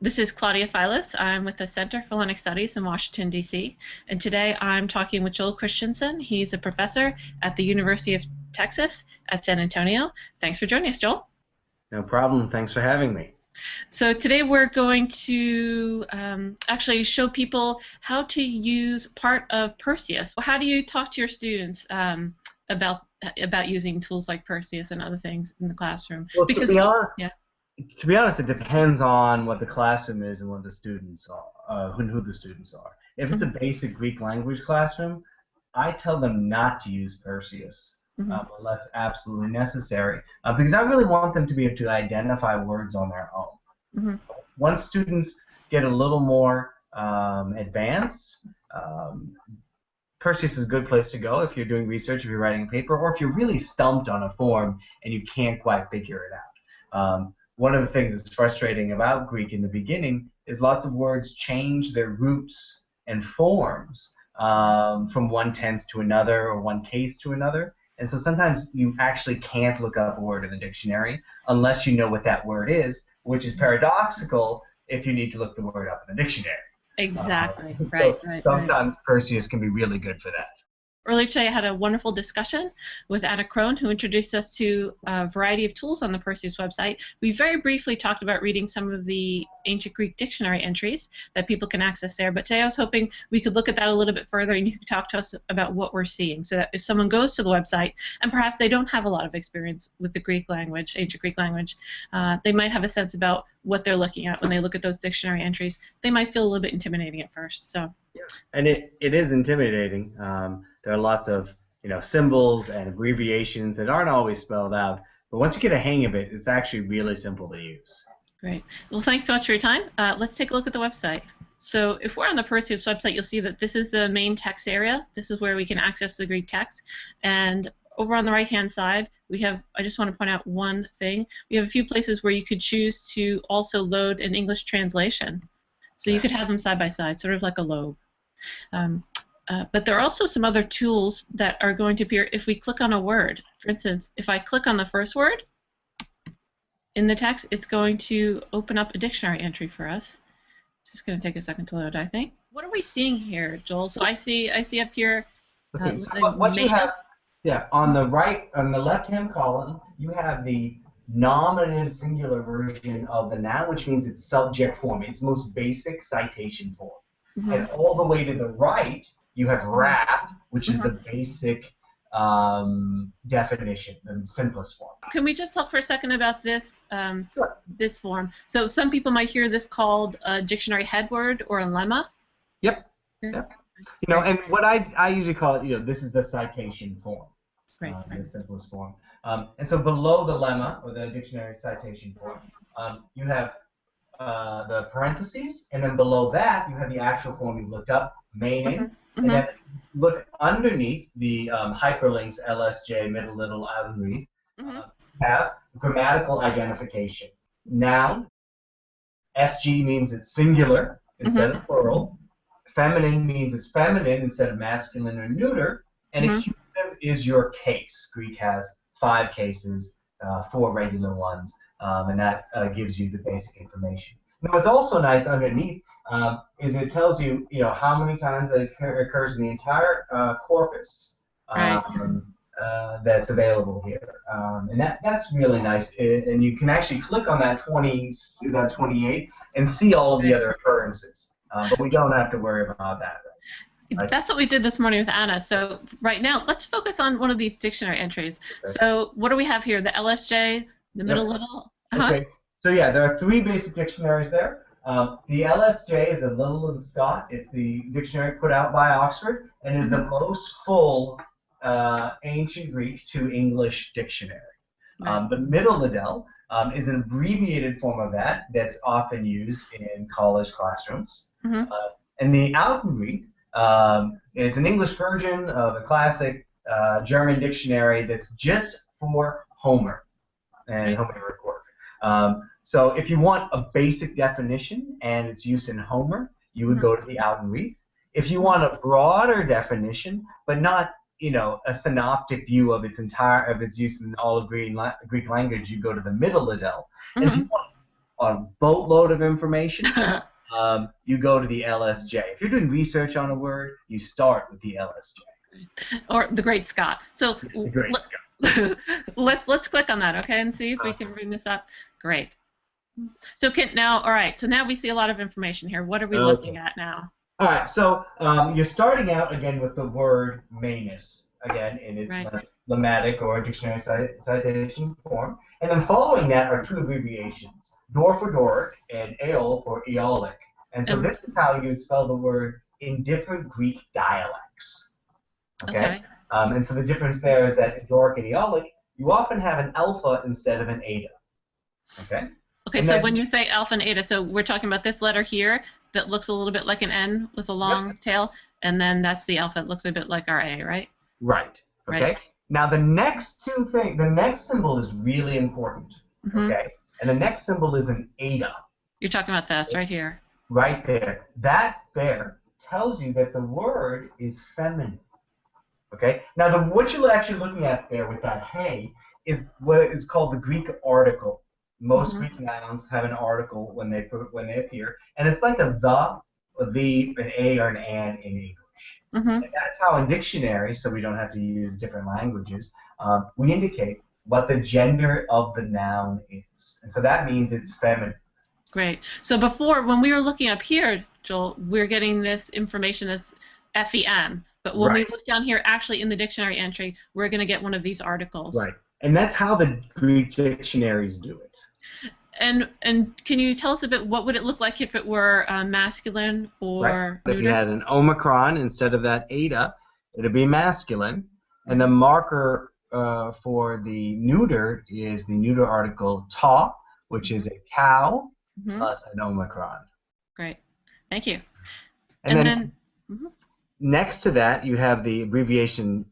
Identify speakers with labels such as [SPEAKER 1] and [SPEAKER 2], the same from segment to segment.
[SPEAKER 1] This is Claudia Files. I'm with the Center for Hellenic Studies in Washington, D.C. And today I'm talking with Joel Christensen. He's a professor at the University of Texas at San Antonio. Thanks for joining us, Joel.
[SPEAKER 2] No problem. Thanks for having me.
[SPEAKER 1] So today we're going to actually show people how to use part of Perseus. How do you talk to your students about using tools like Perseus and other things in the classroom?
[SPEAKER 2] Well,
[SPEAKER 1] because
[SPEAKER 2] to be honest, it depends on what the classroom is and what the students are, who the students are. If it's a basic Greek language classroom, I tell them not to use Perseus unless absolutely necessary, because I really want them to be able to identify words on their own. Once students get a little more advanced, Perseus is a good place to go if you're doing research, if you're writing a paper, or if you're really stumped on a form and you can't quite figure it out. One of the things that's frustrating about Greek in the beginning is lots of words change their roots and forms from one tense to another or one case to another. And so sometimes you actually can't look up a word in the dictionary unless you know what that word is, which is paradoxical if you need to look the word up in the dictionary.
[SPEAKER 1] Exactly.
[SPEAKER 2] Right. Sometimes Perseus can be really good for that.
[SPEAKER 1] Earlier today, I had a wonderful discussion with Anna Krohn, who introduced us to a variety of tools on the Perseus website. We very briefly talked about reading some of the ancient Greek dictionary entries that people can access there, but today I was hoping we could look at that a little bit further and you could talk to us about what we're seeing, so that if someone goes to the website and perhaps they don't have a lot of experience with the Greek language, ancient Greek language, they might have a sense about what they're looking at when they look at those dictionary entries. They might feel a little bit intimidating at first. So.
[SPEAKER 2] Yeah. And it is intimidating. There are lots of symbols and abbreviations that aren't always spelled out, but once you get a hang of it, it's actually really simple to use.
[SPEAKER 1] Great. Well, thanks so much for your time. Let's take a look at the website. So if we're on the Perseus website, you'll see that this is the main text area. This is where we can access the Greek text. And over on the right-hand side, we have, I just want to point out one thing. We have a few places where you could choose to also load an English translation. So you could have them side by side, sort of like a lobe. But there are also some other tools that are going to appear if we click on a word. For instance, if I click on the first word in the text, it's going to open up a dictionary entry for us. It's just going to take a second to load, I think. What are we seeing here, Joel? So I see up here.
[SPEAKER 2] Okay, so what you have, on the right, on the left-hand column, you have the nominative singular version of the noun, which means it's subject form. It's most basic citation form. And all the way to the right, you have wrath, which is the basic definition, the simplest form.
[SPEAKER 1] Can we just talk for a second about this
[SPEAKER 2] Sure.
[SPEAKER 1] this form? So some people might hear this called a dictionary headword or a lemma.
[SPEAKER 2] Yep. And what I usually call it, this is the citation form, the simplest form. And so below the lemma, or the dictionary citation form, you have the parentheses, and then below that you have the actual form you looked up, meaning, and then look underneath the hyperlinks LSJ, middle, little, out, and wreath, have grammatical identification. Noun, SG means it's singular instead of plural. Feminine means it's feminine instead of masculine or neuter. And accusative is your case. Greek has 5 cases, 4 regular ones. And that gives you the basic information. Now, what's also nice underneath is it tells you, how many times it occurs in the entire corpus that's available here, and that's really nice. And you can actually click on that 28 and see all of the other occurrences. But we don't have to worry about that. Right?
[SPEAKER 1] That's what we did this morning with Anna. So right now, let's focus on one of these dictionary entries. Okay. So what do we have here? The LSJ, the middle little.
[SPEAKER 2] Okay. So there are 3 basic dictionaries there. The LSJ is a Little and Scott. It's the dictionary put out by Oxford and is the most full ancient Greek to English dictionary. The Middle Liddell is an abbreviated form of that's often used in college classrooms. And the Altenreith is an English version of a classic German dictionary that's just for Homer and Homeric work. So if you want a basic definition and its use in Homer, you would go to the Altenreith. If you want a broader definition, but not a synoptic view of its use in all of Greek language, you go to the Middle Liddell. And if you want a boatload of information, you go to the LSJ. If you're doing research on a word, you start with the LSJ.
[SPEAKER 1] Or the Great Scott. So
[SPEAKER 2] The Great Scott.
[SPEAKER 1] let's click on that, okay, and see if we can bring this up. Great. So all right. So now we see a lot of information here. What are we looking at now?
[SPEAKER 2] All right. So you're starting out again with the word manus again in its lemmatic or dictionary citation form, and then following that are two abbreviations: Dor for Doric and Aeol for Aeolic. And so this is how you'd spell the word in different Greek dialects. Okay. And so the difference there is that in Doric and Aeolic, you often have an alpha instead of an eta. Okay.
[SPEAKER 1] Okay, and so when you say alpha and eta, so we're talking about this letter here that looks a little bit like an N with a long tail, and then that's the alpha. It looks a bit like our A, right?
[SPEAKER 2] Right. Okay. Right. Now the next the next symbol is really important. Okay. And the next symbol is an eta.
[SPEAKER 1] You're talking about this right here.
[SPEAKER 2] Right there. That there tells you that the word is feminine. Okay. Now what you're actually looking at there with that hey is what is called the Greek article. Most Greek nouns have an article when they appear, and it's like a the, an a, or an in English. And that's how in dictionaries, so we don't have to use different languages, we indicate what the gender of the noun is, and so that means it's feminine.
[SPEAKER 1] Great. So before, when we were looking up here, Joel, we're getting this information as FEM, but when we look down here, actually in the dictionary entry, we're going to get one of these articles. Right.
[SPEAKER 2] And that's how the Greek dictionaries do it.
[SPEAKER 1] And can you tell us a bit, what would it look like if it were masculine or neuter?
[SPEAKER 2] If you had an omicron instead of that eta, it would be masculine. And the marker for the neuter is the neuter article ta, which is a tau plus an omicron.
[SPEAKER 1] Great. Thank you.
[SPEAKER 2] And then next to that, you have the abbreviation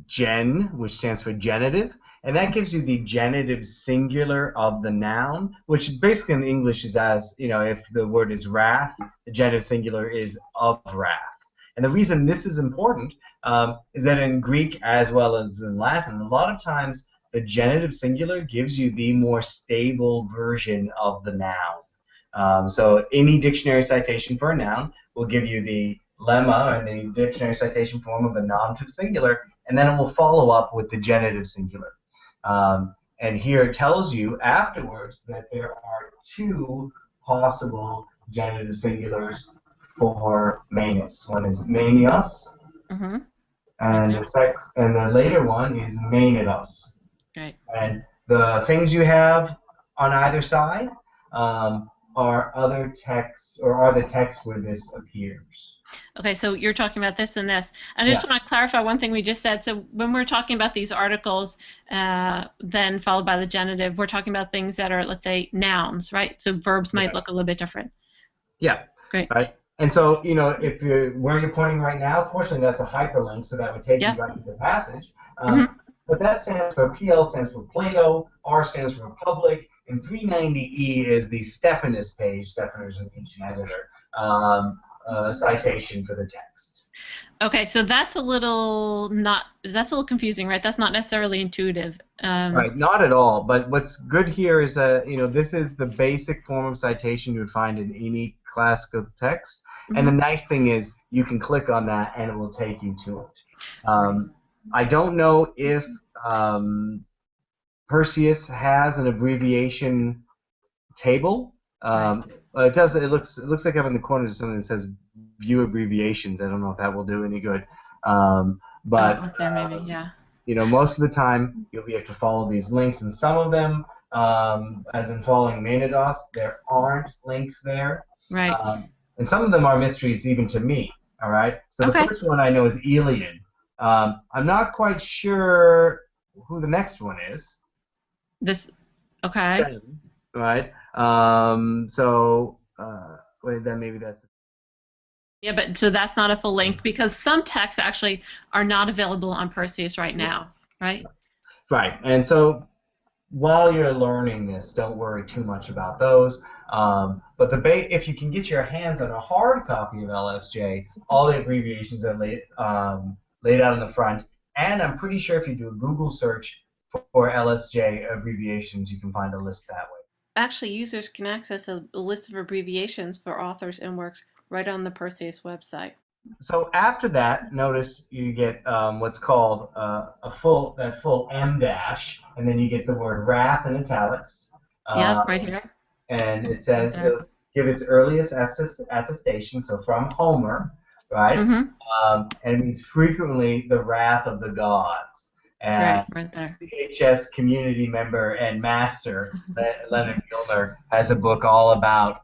[SPEAKER 2] gen, which stands for genitive. And that gives you the genitive singular of the noun, which basically in English is as, if the word is wrath, the genitive singular is of wrath. And the reason this is important is that in Greek as well as in Latin, a lot of times the genitive singular gives you the more stable version of the noun. So any dictionary citation for a noun will give you the lemma and the dictionary citation form of the nominative singular, and then it will follow up with the genitive singular. And here it tells you afterwards that there are two possible genitive singulars for manus. One is manios, and the later one is manidos.
[SPEAKER 1] Right.
[SPEAKER 2] And the things you have on either side are other texts, or are the texts where this appears.
[SPEAKER 1] Okay, so you're talking about this and this. And I just want to clarify one thing we just said. So when we're talking about these articles, then followed by the genitive, we're talking about things that are, let's say, nouns, right? So verbs might look a little bit different.
[SPEAKER 2] Yeah.
[SPEAKER 1] Great.
[SPEAKER 2] Right. And so, if where you're pointing right now, fortunately that's a hyperlink, so that would take you right to the passage. But that stands for, PL stands for Plato, R stands for Republic, and 390E is the Stephanus page. Stephanus is an ancient editor. Citation for the text.
[SPEAKER 1] Okay, so that's a little confusing, right? That's not necessarily intuitive.
[SPEAKER 2] Right, not at all. But what's good here is that this is the basic form of citation you would find in any classical text, and the nice thing is you can click on that and it will take you to it. I don't know if Perseus has an abbreviation table. It does. It looks like up in the corner there's something that says "View abbreviations." I don't know if that will do any good. But
[SPEAKER 1] okay, maybe, yeah.
[SPEAKER 2] Most of the time you'll be able to follow these links, and some of them, as in following Manidos, there aren't links there.
[SPEAKER 1] Right.
[SPEAKER 2] And some of them are mysteries even to me. All right. So the first one I know is Iliad. I'm not quite sure who the next one is.
[SPEAKER 1] Okay.
[SPEAKER 2] Right. Wait, then maybe that's.
[SPEAKER 1] Yeah, but so that's not a full link because some texts actually are not available on Perseus right now, right?
[SPEAKER 2] Right. And so while you're learning this, don't worry too much about those. But if you can get your hands on a hard copy of LSJ, all the abbreviations are laid out in the front. And I'm pretty sure if you do a Google search for LSJ abbreviations, you can find a list that way.
[SPEAKER 1] actually users can access a list of abbreviations for authors and works right on the Perseus website.
[SPEAKER 2] So after that, notice you get what's called that full M dash, and then you get the word wrath in italics.
[SPEAKER 1] Yep, right here.
[SPEAKER 2] And it says it'll give its earliest attestation, so from Homer, right? And it means frequently the wrath of the gods. And
[SPEAKER 1] right there.
[SPEAKER 2] CHS community member and master Leonard Gilmer has a book all about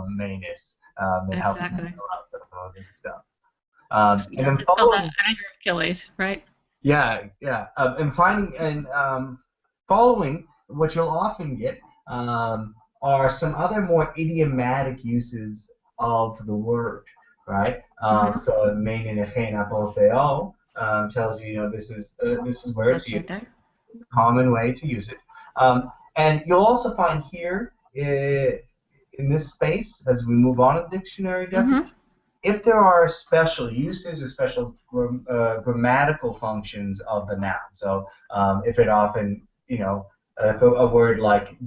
[SPEAKER 2] Manus that helps us spell out some of this stuff. And then following
[SPEAKER 1] Anger of Achilles, right?
[SPEAKER 2] Yeah, yeah. Following, what you'll often get are some other more idiomatic uses of the word, right? So main apothéo tells you, this is where it's used.
[SPEAKER 1] Right,
[SPEAKER 2] Common way to use it. And you'll also find here in this space, as we move on to the dictionary definition, if there are special uses or special grammatical functions of the noun. So if it often, if a word like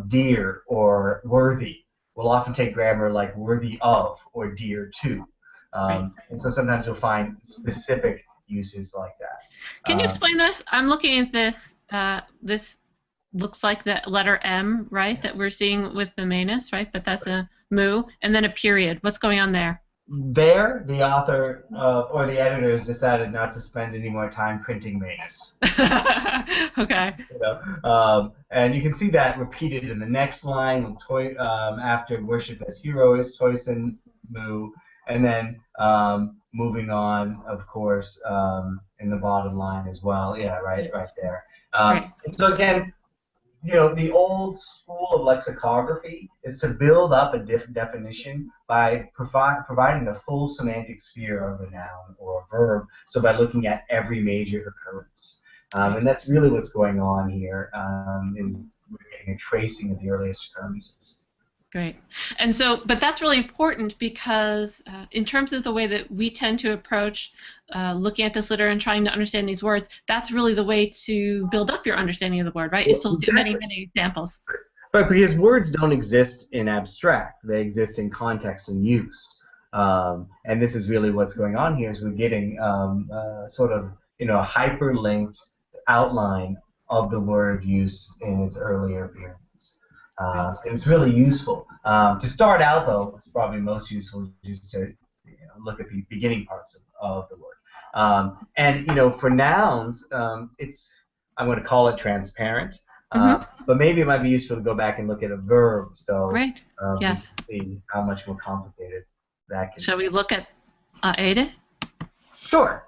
[SPEAKER 2] dear or worthy will often take grammar like worthy of or dear to. And so sometimes you'll find specific uses like that.
[SPEAKER 1] Can you explain this? I'm looking at this. This looks like the letter M, right, that we're seeing with the manus, right? But that's a mu, and then a period. What's going on there?
[SPEAKER 2] There, the author or the editor has decided not to spend any more time printing manus.
[SPEAKER 1] Okay.
[SPEAKER 2] And you can see that repeated in the next line after worship as heroes, toisen, mu, and then moving on, of course, in the bottom line as well. Yeah, right there. And so again, the old school of lexicography is to build up a definition by providing the full semantic sphere of a noun or a verb, so by looking at every major occurrence. And that's really what's going on here, is we're getting a tracing of the earliest occurrences.
[SPEAKER 1] Great. And so, but that's really important because in terms of the way that we tend to approach looking at this literature and trying to understand these words, that's really the way to build up your understanding of the word, right? Is to look at many, many examples.
[SPEAKER 2] Right, because words don't exist in abstract. They exist in context and use. And this is really what's going on here, is we're getting sort of, a hyperlinked outline of the word use in its earlier appearance. And it's really useful. To start out, though, it's probably most useful just to look at the beginning parts of the word. And for nouns, I'm going to call it transparent. But maybe it might be useful to go back and look at a verb. So yes. See how much more complicated that can be.
[SPEAKER 1] Shall we look at Ada?
[SPEAKER 2] Sure.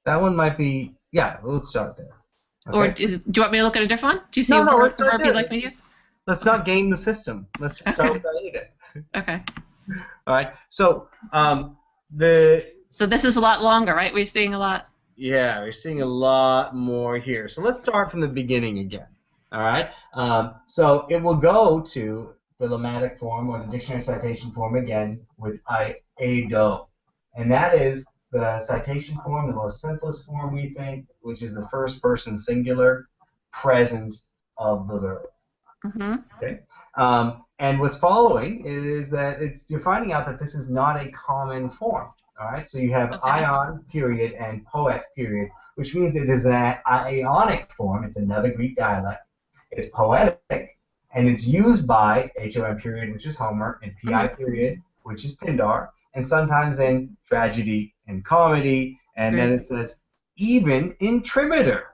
[SPEAKER 2] That one might be. Yeah, we'll start there. Okay?
[SPEAKER 1] Or do you want me to look at a different one? Do you see a verb you'd like me to use?
[SPEAKER 2] Let's not game the system. Let's just start with Ada.
[SPEAKER 1] Okay.
[SPEAKER 2] All right. So
[SPEAKER 1] So this is a lot longer, right? We're seeing a lot.
[SPEAKER 2] Yeah, we're seeing a lot more here. So let's start from the beginning again. All right. So it will go to the lemmatic form or the dictionary citation form again with Ado, and that is the citation form, the most simplest form we think, which is the first person singular present of the verb. Okay. And what's following is that you're finding out that this is not a common form. All right. So you have ion period and poet period, which means it is an ionic form. It's another Greek dialect. It's poetic, and it's used by HOM period, which is Homer, and PI period, which is Pindar, and sometimes in tragedy and comedy, and then it says even in trimeter.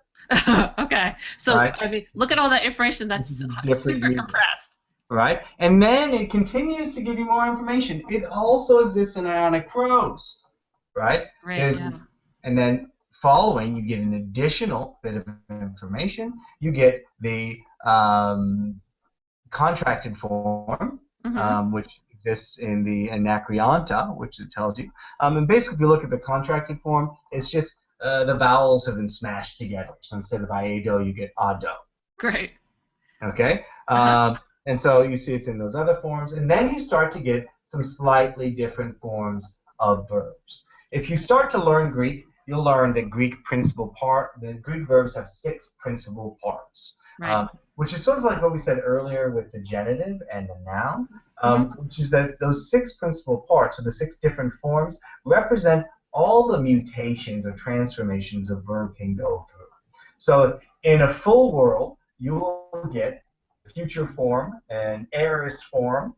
[SPEAKER 1] Okay, so I mean, look at all that information that's super compressed.
[SPEAKER 2] Right, and then it continues to give you more information. It also exists in ionic prose, right? And then following, you get an additional bit of information. You get the contracted form, which exists in the Anacreonta, which it tells you. And basically, if you look at the contracted form, it's just the vowels have been smashed together. So instead of Ado, you get Ado.
[SPEAKER 1] Great.
[SPEAKER 2] Okay? And so you see it's in those other forms. And then you start to get some slightly different forms of verbs. If you start to learn Greek, you'll learn that the Greek verbs have 6 principal parts.
[SPEAKER 1] Right.
[SPEAKER 2] Which is sort of like what we said earlier with the genitive and the noun, which is that those 6 principal parts, or the 6 different forms, represent all the mutations or transformations a verb can go through. So in a full world, you will get future form, an aorist form,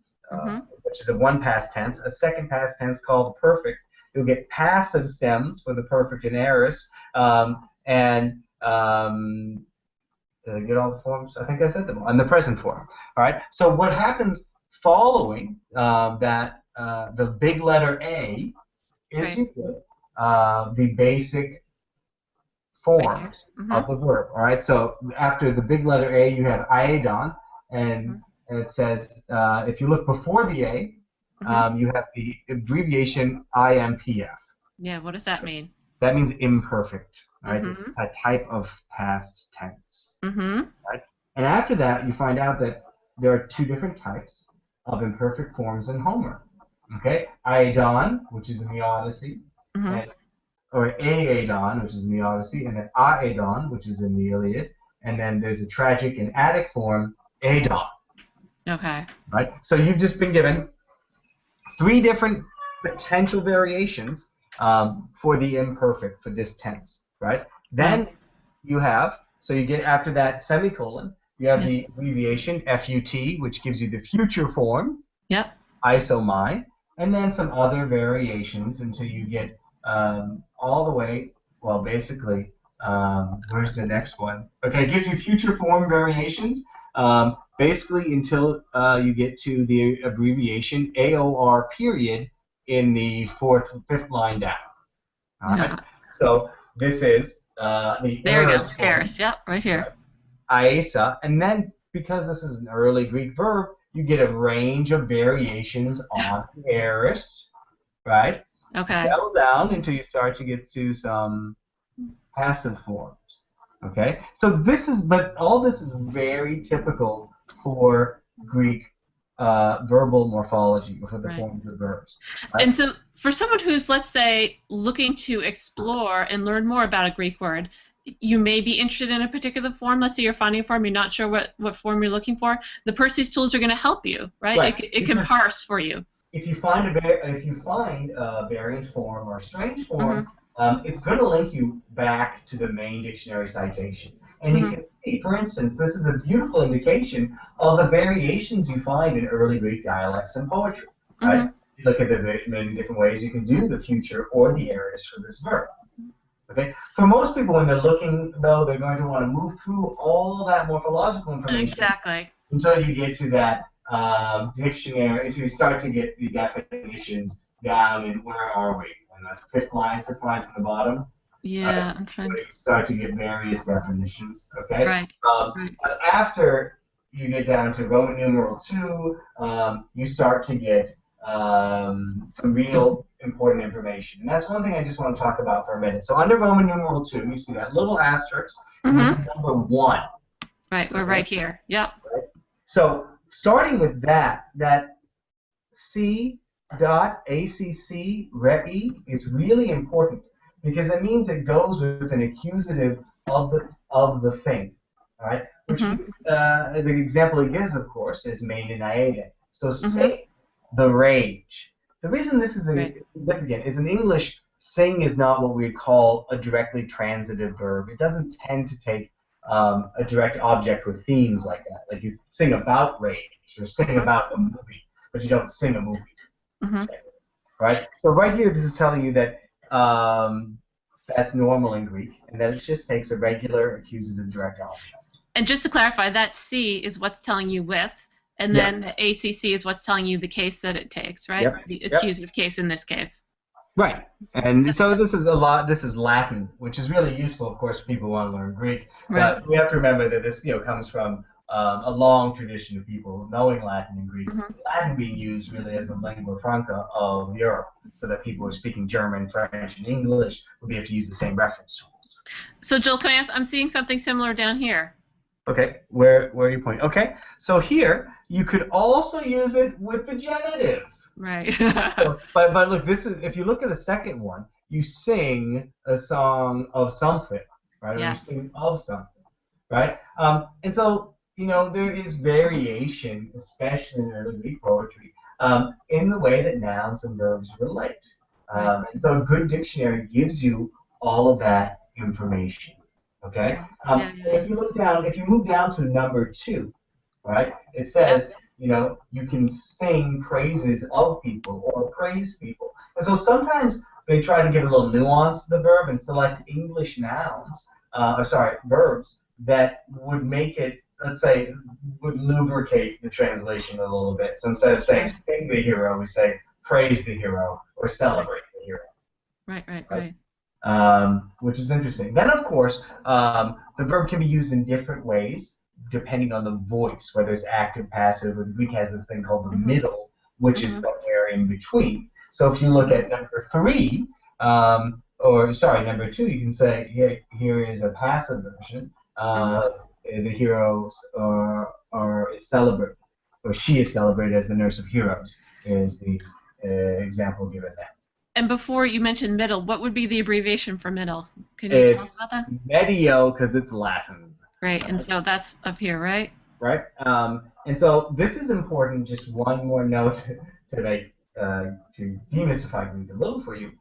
[SPEAKER 2] which is a one past tense, a second past tense called perfect. You'll get passive stems for the perfect and aorist, and did I get all the forms? I think I said them all. And the present form. All right. So what happens following the big letter A is you get the basic form of the verb. All right. So after the big letter A, you have iadon, and it says if you look before the A, you have the abbreviation IMPF.
[SPEAKER 1] Yeah. What does that mean?
[SPEAKER 2] That means imperfect. Right. It's a type of past tense. Right? And after that, you find out that there are 2 different types of imperfect forms in Homer. Okay, Aedon, which is in the Odyssey, or Aedon, which is in the Odyssey, and then Aedon, which is in the Iliad, and then there's a tragic and Attic form, Aedon.
[SPEAKER 1] Okay.
[SPEAKER 2] Right. So you've just been given 3 different potential variations for the imperfect for this tense. Right. Then you have. So you get, after that semicolon, you have the abbreviation FUT, which gives you the future form, isomai, and then some other variations until you get all the way, well, basically, where's the next one? Okay, it gives you future form variations, basically until you get to the abbreviation AOR period in the 5th line down. All right? So this is the
[SPEAKER 1] there you go.
[SPEAKER 2] form.
[SPEAKER 1] Aorist, yep, right here.
[SPEAKER 2] Iesa, and then because this is an early Greek verb, you get a range of variations on aorist, right?
[SPEAKER 1] Okay.
[SPEAKER 2] Settle down until you start to get to some passive forms. Okay? So this is, but all this is very typical for Greek verbal morphology, or for the forms of verbs. Right?
[SPEAKER 1] And so for someone who's, let's say, looking to explore and learn more about a Greek word, you may be interested in a particular form. Let's say you're finding a form, you're not sure what form you're looking for. The Percy's tools are going to help you, right? It can parse for you.
[SPEAKER 2] If you find a variant form or a strange form, it's going to link you back to the main dictionary citation. And you can see, for instance, this is a beautiful indication of the variations you find in early Greek dialects and poetry. Right? You look at the many different ways you can do the future or the aorist for this verb. Okay. For most people, when they're looking, though, they're going to want to move through all that morphological information until you get to that dictionary, until you start to get the definitions down. And where are we? On the 5th line, 6th line from the bottom.
[SPEAKER 1] Yeah, I'm trying to
[SPEAKER 2] start to get various definitions. Okay.
[SPEAKER 1] Right.
[SPEAKER 2] But after you get down to Roman numeral 2, you start to get some real important information. And that's one thing I just want to talk about for a minute. So under Roman numeral 2, you see that little asterisk with number 1.
[SPEAKER 1] Right, we're right here. Yep.
[SPEAKER 2] Right? So starting with that C.ACC rei is really important because it means it goes with an accusative of the thing. All right? Which means, the example he gives, of course, is main and aida. So say the rage. The reason this is significant is in English, sing is not what we'd call a directly transitive verb. It doesn't tend to take a direct object with themes like that. Like you sing about rage or sing about a movie, but you don't sing a movie. Okay. Right? So right here, this is telling you that that's normal in Greek, and that it just takes a regular accusative direct object.
[SPEAKER 1] And just to clarify, that C is what's telling you with, and then the ACC is what's telling you the case that it takes, right? The accusative case in this case.
[SPEAKER 2] Right. And so this is Latin, which is really useful, of course, for people who want to learn Greek. But we have to remember that this comes from a long tradition of people knowing Latin and Greek. Latin being used really as the lingua franca of Europe, so that people who are speaking German, French, and English would be able to use the same reference tools.
[SPEAKER 1] So Joel, can I ask, I'm seeing something similar down here.
[SPEAKER 2] Okay, where are you pointing? Okay, so here you could also use it with the genitive.
[SPEAKER 1] Right.
[SPEAKER 2] but look, this is, if you look at the second one, you sing a song of something, right? Or you sing of something. right? And so, there is variation, especially in early Greek poetry, in the way that nouns and verbs relate. And so a good dictionary gives you all of that information. Okay? If you look down, if you move down to number 2, right, it says, you can sing praises of people or praise people. And so sometimes they try to give a little nuance to the verb and select English nouns, verbs that would make it, let's say, would lubricate the translation a little bit. So instead of saying sing the hero, we say praise the hero or celebrate the hero.
[SPEAKER 1] Right.
[SPEAKER 2] Which is interesting. Then, of course, the verb can be used in different ways depending on the voice, whether it's active, passive, or the Greek has this thing called the middle, which is somewhere in between. So if you look at number 3, number 2, you can say here is a passive version. The heroes are celebrated, or she is celebrated as the nurse of heroes, is the example given there.
[SPEAKER 1] And before you mentioned middle, what would be the abbreviation for middle? Can you tell us about that?
[SPEAKER 2] Medio, because it's Latin.
[SPEAKER 1] Right, and so that's up here, right?
[SPEAKER 2] Right. And so this is important. Just one more note to make to demystify Greek a little for you.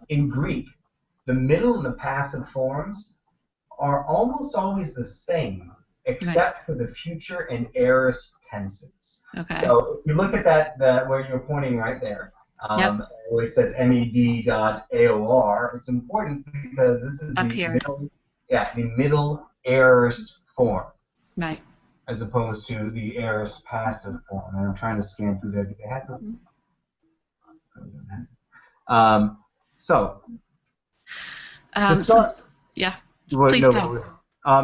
[SPEAKER 2] In Greek, the middle and the passive forms are almost always the same, except for the future and aorist tenses.
[SPEAKER 1] Okay.
[SPEAKER 2] So if you look at that where you're pointing right there, where it says med.aor, it's important because this is the middle aorist form.
[SPEAKER 1] Right.
[SPEAKER 2] As opposed to the aorist passive form. And I'm trying to scan through there. Do they have Please go.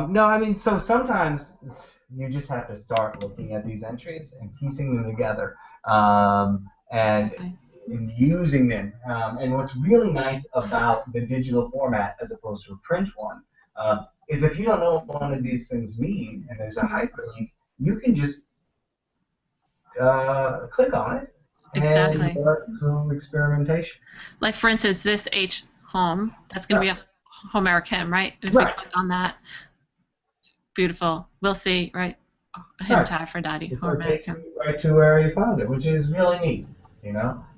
[SPEAKER 2] No, I mean, so sometimes you just have to start looking at these entries and piecing them together and using them. And what's really nice about the digital format as opposed to a print one is if you don't know what one of these things mean and there's a hyperlink, you can just click on it and work through experimentation.
[SPEAKER 1] Like, for instance, this H home, that's going to be a Homeric hymn, right? And if we click on that, beautiful. We'll see, right? A hymn to Aphrodite.
[SPEAKER 2] It's going to take you right to where you found it, which is really neat,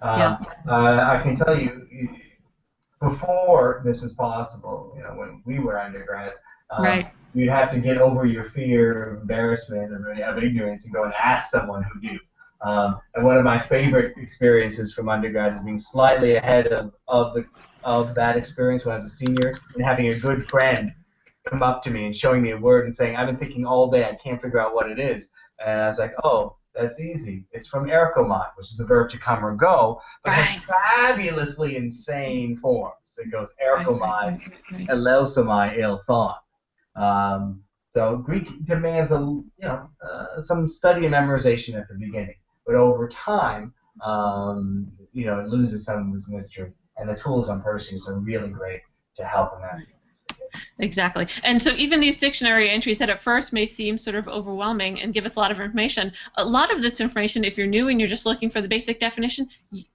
[SPEAKER 2] I can tell you, before this was possible, when we were undergrads, you'd have to get over your fear of embarrassment or of ignorance and go and ask someone who knew. And one of my favorite experiences from undergrad is being slightly ahead of that experience when I was a senior and having a good friend come up to me and showing me a word and saying, I've been thinking all day, I can't figure out what it is. And I was like, oh, that's easy. It's from erkomai, which is the verb to come or go, but has fabulously insane forms. It goes erkomai, eleusomai, ilthon. So Greek demands some study and memorization at the beginning, but over time, it loses some of its mystery, and the tools on Perseus are really great to help in that.
[SPEAKER 1] Exactly. And so even these dictionary entries that at first may seem sort of overwhelming and give us a lot of information, a lot of this information, if you're new and you're just looking for the basic definition,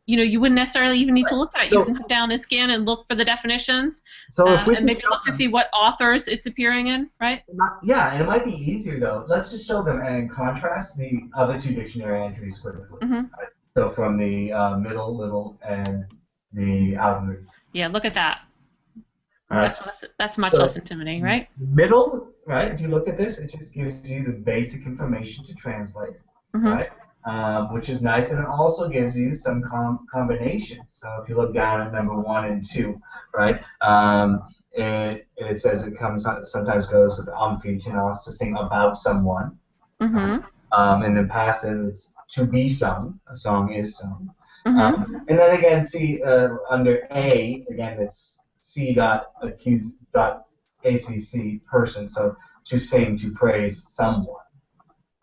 [SPEAKER 1] you wouldn't necessarily even need to look at it. You can come down and scan and look for the definitions, and maybe look to see what authors it's appearing in, right?
[SPEAKER 2] Yeah, and it might be easier, though. Let's just show them and contrast the other two dictionary entries quickly. Right? So from the middle, little, and the out.
[SPEAKER 1] Yeah, look at that. That's much less intimidating, right?
[SPEAKER 2] Middle, right? If you look at this, it just gives you the basic information to translate, right? Which is nice, and it also gives you some combinations. So if you look down at number 1 and 2, right? It says it sometimes goes with amphithenos to sing about someone, and then passive it's to be sung. A song is sung, and then again, see under A again it's C.accused.acc person, so to sing, to praise someone.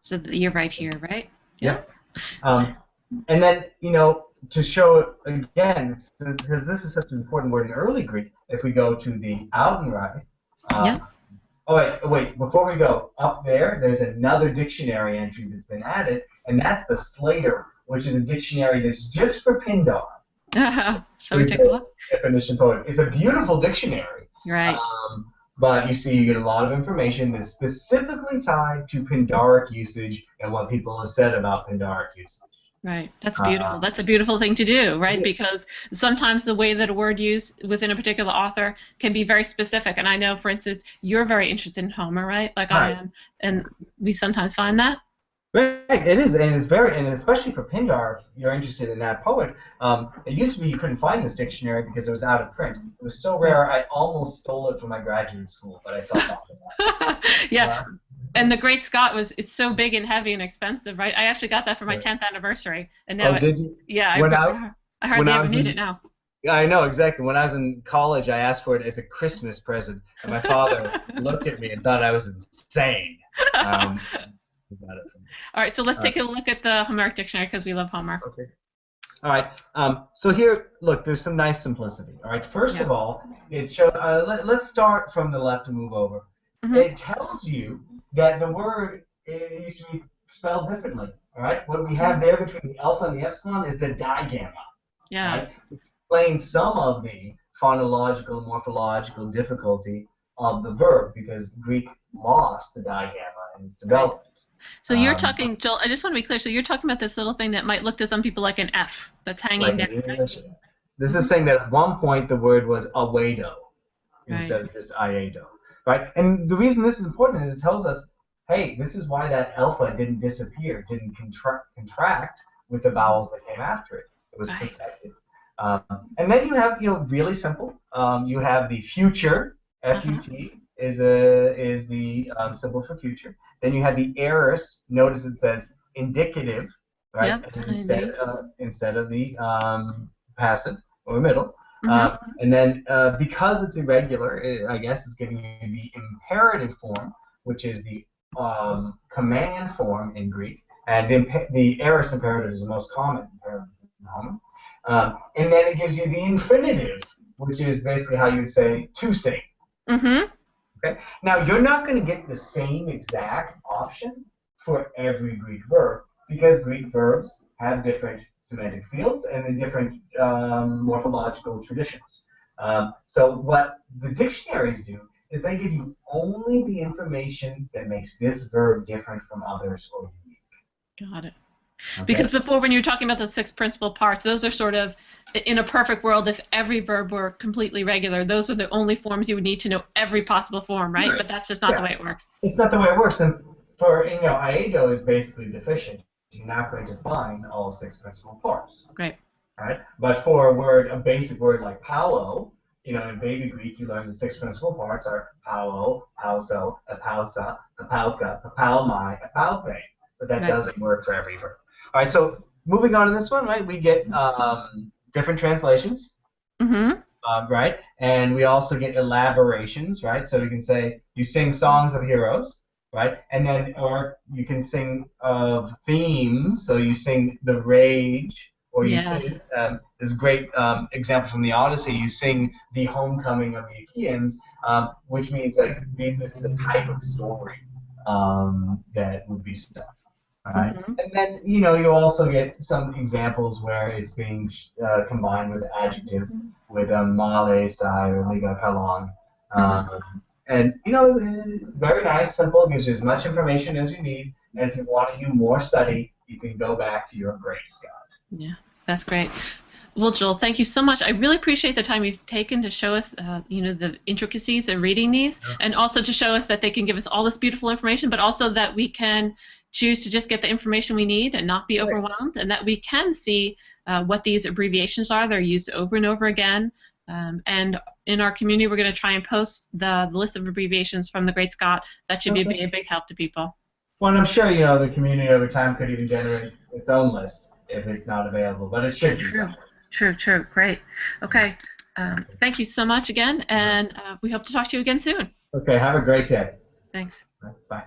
[SPEAKER 1] So you're right here, right?
[SPEAKER 2] Yeah. And then, to show it again, because this is such an important word in early Greek, if we go to the Audenreich. Oh, wait, before we go, up there's another dictionary entry that's been added, and that's the Slater, which is a dictionary that's just for Pindar.
[SPEAKER 1] Shall we take a look?
[SPEAKER 2] Definition poet. It's a beautiful dictionary.
[SPEAKER 1] Right.
[SPEAKER 2] but you see you get a lot of information that's specifically tied to Pindaric usage and what people have said about Pindaric usage.
[SPEAKER 1] Right. That's beautiful. That's a beautiful thing to do, right? Because sometimes the way that a word used within a particular author can be very specific. And I know, for instance, you're very interested in Homer, right? Like I am, and we sometimes find that.
[SPEAKER 2] Right, it is, and it's very, and especially for Pindar, if you're interested in that poet. It used to be you couldn't find this dictionary because it was out of print. It was so rare, I almost stole it from my graduate school, but I felt bad for that.
[SPEAKER 1] Yeah. And the Great Scott it's so big and heavy and expensive, right? I actually got that for my 10th anniversary, and now
[SPEAKER 2] did you?
[SPEAKER 1] Yeah, I hardly ever need it now.
[SPEAKER 2] Yeah, I know exactly. When I was in college, I asked for it as a Christmas present, and my father looked at me and thought I was insane.
[SPEAKER 1] All right, so let's take a look at the Homeric dictionary because we love Homer.
[SPEAKER 2] Okay. All right. So here, look, there's some nice simplicity. All right. First of all, it shows. Let's start from the left and move over. It tells you that the word used to be spelled differently. All right. What we have there between the alpha and the epsilon is the digamma.
[SPEAKER 1] Yeah.
[SPEAKER 2] Right? Explain some of the phonological, morphological difficulty of the verb because Greek lost the digamma in its development.
[SPEAKER 1] So you're talking, Joel, I just want to be clear, so you're talking about this little thing that might look to some people like an F that's hanging down.
[SPEAKER 2] This is saying that at one point the word was awedo instead of just iedo. Right? And the reason this is important is it tells us, hey, this is why that alpha didn't disappear, didn't contract with the vowels that came after it. It was protected. And then you have, really simple. You have the future, F-U-T, is the symbol for future. Then you have the aorist. Notice it says indicative, right? Instead of the passive or middle. And then because it's irregular, I guess it's giving you the imperative form, which is the command form in Greek. And the aorist imperative is the most common imperative in Homer. And then it gives you the infinitive, which is basically how you would say to sing. Okay. Now, you're not going to get the same exact option for every Greek verb because Greek verbs have different semantic fields and then different morphological traditions. So what the dictionaries do is they give you only the information that makes this verb different from others or unique.
[SPEAKER 1] Got it. Okay. Because before, when you were talking about the 6 principal parts, those are sort of, in a perfect world, if every verb were completely regular, those are the only forms you would need to know every possible form, right? But that's just not the way it works.
[SPEAKER 2] It's not the way it works. And for, iedo is basically deficient. You're not going to find all 6 principal parts.
[SPEAKER 1] Right.
[SPEAKER 2] Right? But for a basic word like paulo, in baby Greek, you learn the 6 principal parts are pauo, pauso, apausa, apauka, apaumai, apaupe. But that doesn't work for every verb. All right, so moving on to this one, right? We get different translations, right? And we also get elaborations, right? So you can say you sing songs of heroes, right? And then, or you can sing of themes. So you sing the rage, or you sing this great example from the Odyssey. You sing the homecoming of the Achaeans, which means like this is a type of story that would be sung. Right. And then, you also get some examples where it's being combined with adjectives, with male, sai, or liga, kalon. And, very nice, simple, gives you as much information as you need. And if you want to do more study, you can go back to your Great Scott.
[SPEAKER 1] Yeah, that's great. Well, Joel, thank you so much. I really appreciate the time you've taken to show us, the intricacies of reading these, and also to show us that they can give us all this beautiful information, but also that we can choose to just get the information we need and not be overwhelmed, and that we can see what these abbreviations are. They're used over and over again. And in our community, we're going to try and post the list of abbreviations from the Great Scott. That should be a big help to people.
[SPEAKER 2] Well, and I'm sure, the community over time could even generate its own list if it's not available, but it should be.
[SPEAKER 1] True. Great. Okay. Thank you so much again, and we hope to talk to you again soon.
[SPEAKER 2] Okay. Have a great day.
[SPEAKER 1] Thanks.
[SPEAKER 2] Bye.